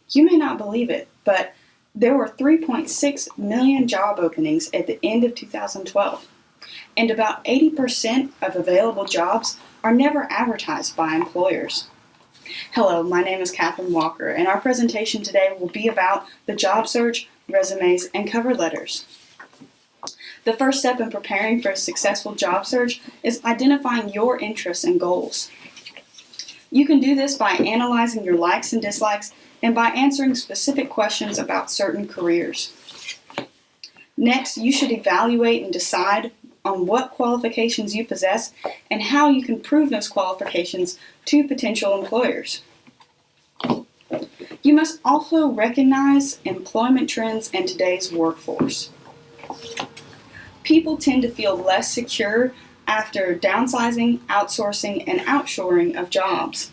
You may not believe it, but there were 3.6 million job openings at the end of 2012, and about 80% of available jobs are never advertised by employers. Hello, my name is Katherine Walker, and our presentation today will be about the job search, resumes, and cover letters. The first step in preparing for a successful job search is identifying your interests and goals. You can do this by analyzing your likes and dislikes and by answering specific questions about certain careers. Next, you should evaluate and decide on what qualifications you possess and how you can prove those qualifications to potential employers. You must also recognize employment trends in today's workforce. People tend to feel less secure after downsizing, outsourcing, and outshoring of jobs.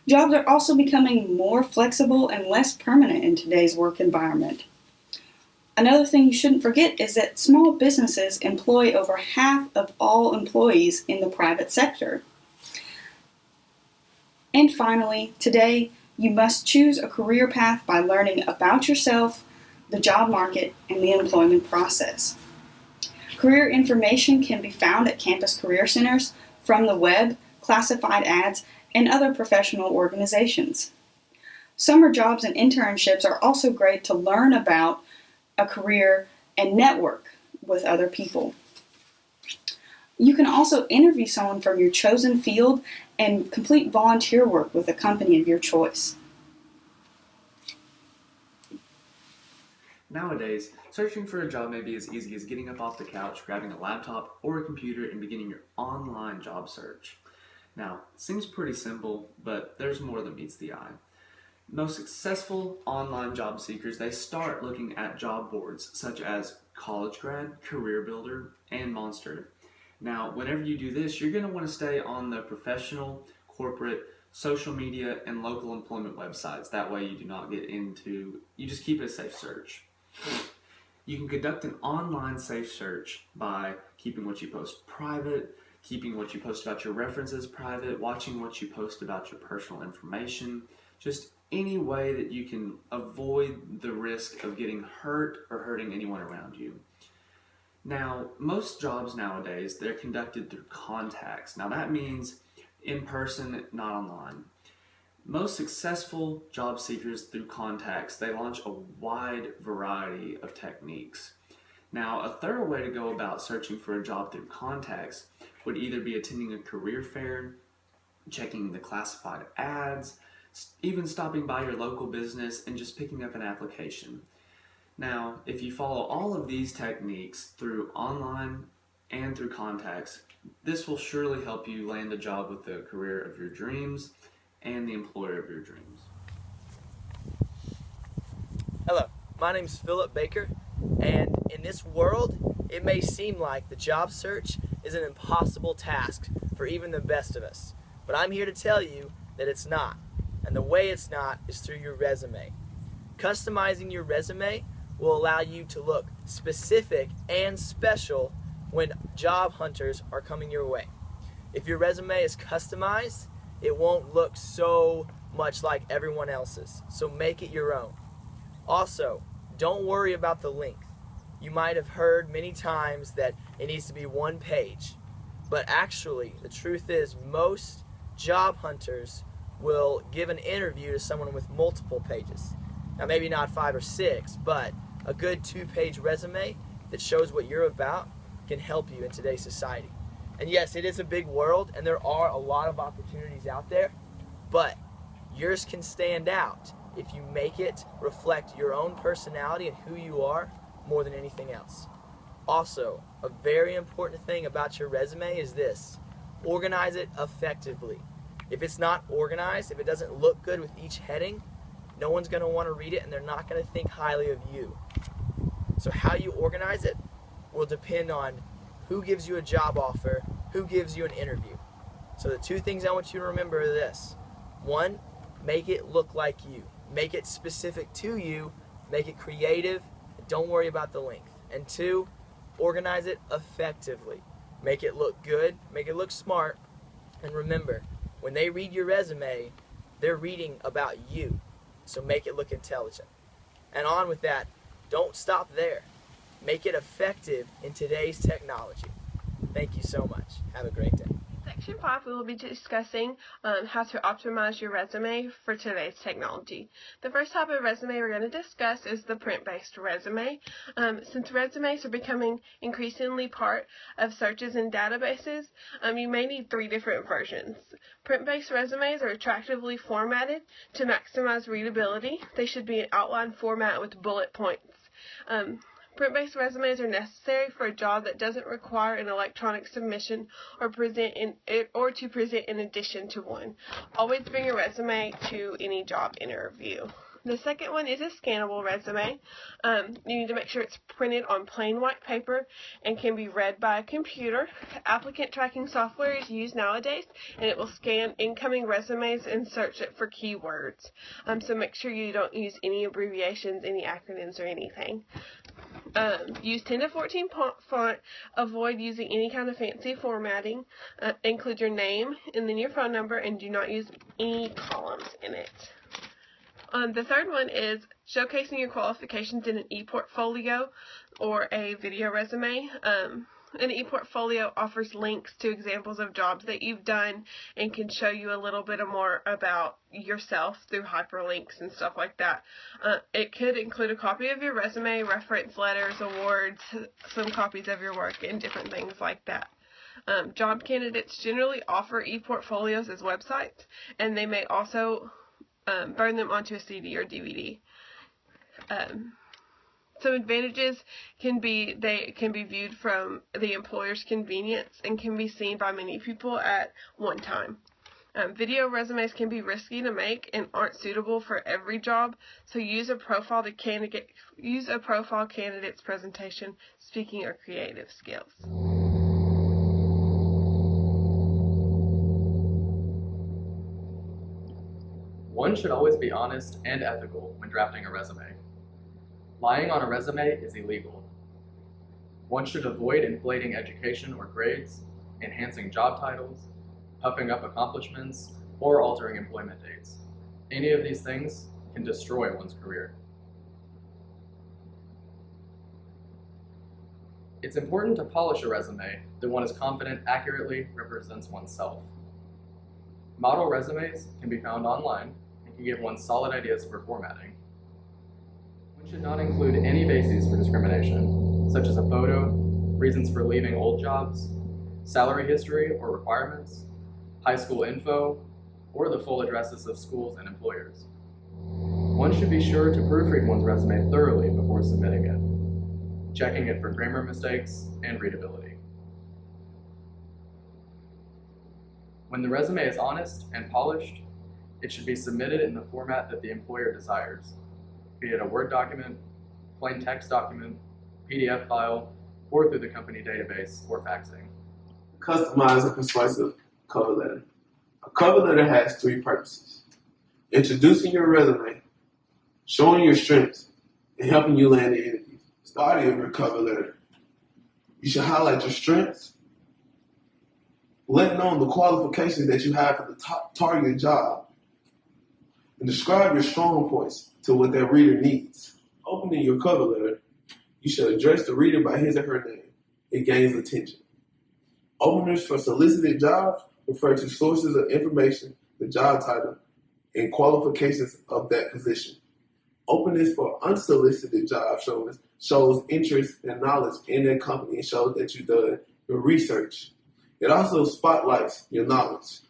Jobs are also becoming more flexible and less permanent in today's work environment. Another thing you shouldn't forget is that small businesses employ over half of all employees in the private sector. And finally, today, you must choose a career path by learning about yourself, the job market, and the employment process. Career information can be found at campus career centers, from the web, classified ads, and other professional organizations. Summer jobs and internships are also great to learn about a career and network with other people. You can also interview someone from your chosen field and complete volunteer work with a company of your choice. Nowadays, searching for a job may be as easy as getting up off the couch, grabbing a laptop or a computer, and beginning your online job search. Now, it seems pretty simple, but there's more than meets the eye. Most successful online job seekers, they start looking at job boards such as College Grad, Career Builder, and Monster. Now, whenever you do this, you're going to want to stay on the professional, corporate, social media, and local employment websites. That way you you just keep it a safe search. You can conduct an online safe search by keeping what you post private, keeping what you post about your references private, watching what you post about your personal information, just any way that you can avoid the risk of getting hurt or hurting anyone around you. Now, most jobs nowadays, they're conducted through contacts. Now that means in person, not online. Most successful job seekers through contacts, they launch a wide variety of techniques. Now, a thorough way to go about searching for a job through contacts would either be attending a career fair, checking the classified ads, even stopping by your local business and just picking up an application. Now, if you follow all of these techniques through online and through contacts, this will surely help you land a job with the career of your dreams and the employer of your dreams. Hello, my name is Philip Baker, and in this world, it may seem like the job search is an impossible task for even the best of us. But I'm here to tell you that it's not. And the way it's not is through your resume. Customizing your resume will allow you to look specific and special when job hunters are coming your way. If your resume is customized, it won't look so much like everyone else's. So make it your own. Also, don't worry about the length. You might have heard many times that it needs to be one page. But actually, the truth is most job hunters will give an interview to someone with multiple pages. Now maybe not 5 or 6, but a good 2-page resume that shows what you're about can help you in today's society. And yes, it is a big world and there are a lot of opportunities out there, but yours can stand out if you make it reflect your own personality and who you are more than anything else. Also, a very important thing about your resume is this: organize it effectively. If it's not organized, if it doesn't look good with each heading, no one's going to want to read it and they're not going to think highly of you. So how you organize it will depend on who gives you a job offer, who gives you an interview. So the 2 things I want you to remember are this. 1, make it look like you. Make it specific to you, make it creative, and don't worry about the length. And 2, organize it effectively. Make it look good, make it look smart, and remember, when they read your resume, they're reading about you. so make it look intelligent. And on with that, don't stop there. Make it effective in today's technology. Thank you so much. Have a great day. Section 5, we will be discussing how to optimize your resume for today's technology. The first type of resume we're going to discuss is the print-based resume. Since resumes are becoming increasingly part of searches and databases, you may need 3 different versions. Print-based resumes are attractively formatted to maximize readability. They should be in outline format with bullet points. Print-based resumes are necessary for a job that doesn't require an electronic submission or to present in addition to one. Always bring a resume to any job interview. The second one is a scannable resume. You need to make sure it's printed on plain white paper and can be read by a computer. Applicant tracking software is used nowadays, and it will scan incoming resumes and search it for keywords. So make sure you don't use any abbreviations, any acronyms, or anything. Use 10 to 14 font. Avoid using any kind of fancy formatting. Include your name and then your phone number, and do not use any columns in it. The third one is showcasing your qualifications in an e-portfolio or a video resume. An e-portfolio offers links to examples of jobs that you've done and can show you a little bit more about yourself through hyperlinks and stuff like that. It could include a copy of your resume, reference letters, awards, some copies of your work, and different things like that. Job candidates generally offer e-portfolios as websites, and they may also burn them onto a CD or DVD. Some advantages they can be viewed from the employer's convenience and can be seen by many people at one time. Video resumes can be risky to make and aren't suitable for every job, so use a profile candidate's presentation, speaking, or creative skills. One should always be honest and ethical when drafting a resume. Lying on a resume is illegal. One should avoid inflating education or grades, enhancing job titles, puffing up accomplishments, or altering employment dates. Any of these things can destroy one's career. It's important to polish a resume that one is confident accurately represents oneself. Model resumes can be found online and can give one solid ideas for formatting. One should not include any bases for discrimination, such as a photo, reasons for leaving old jobs, salary history or requirements, high school info, or the full addresses of schools and employers. One should be sure to proofread one's resume thoroughly before submitting it, checking it for grammar mistakes and readability. When the resume is honest and polished, it should be submitted in the format that the employer desires, be it a Word document, plain text document, PDF file, or through the company database or faxing. Customize a persuasive cover letter. A cover letter has 3 purposes: introducing your resume, showing your strengths, and helping you land the interview. The body of your cover letter. You should highlight your strengths, let known the qualifications that you have for the targeted job, and describe your strong points to what that reader needs. Opening your cover letter, you should address the reader by his or her name. It gains attention. Openers for solicited jobs refer to sources of information, the job title, and qualifications of that position. Openness for unsolicited job shows interest and knowledge in that company and shows that you've done your research. It also spotlights your knowledge.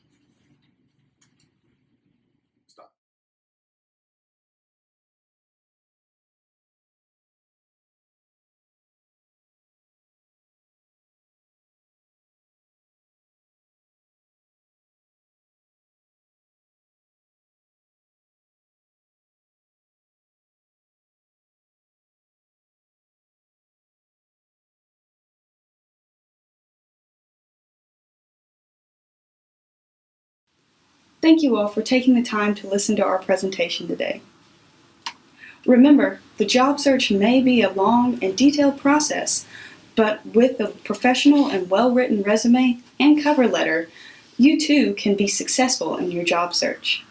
Thank you all for taking the time to listen to our presentation today. Remember, the job search may be a long and detailed process, but with a professional and well-written resume and cover letter, you too can be successful in your job search.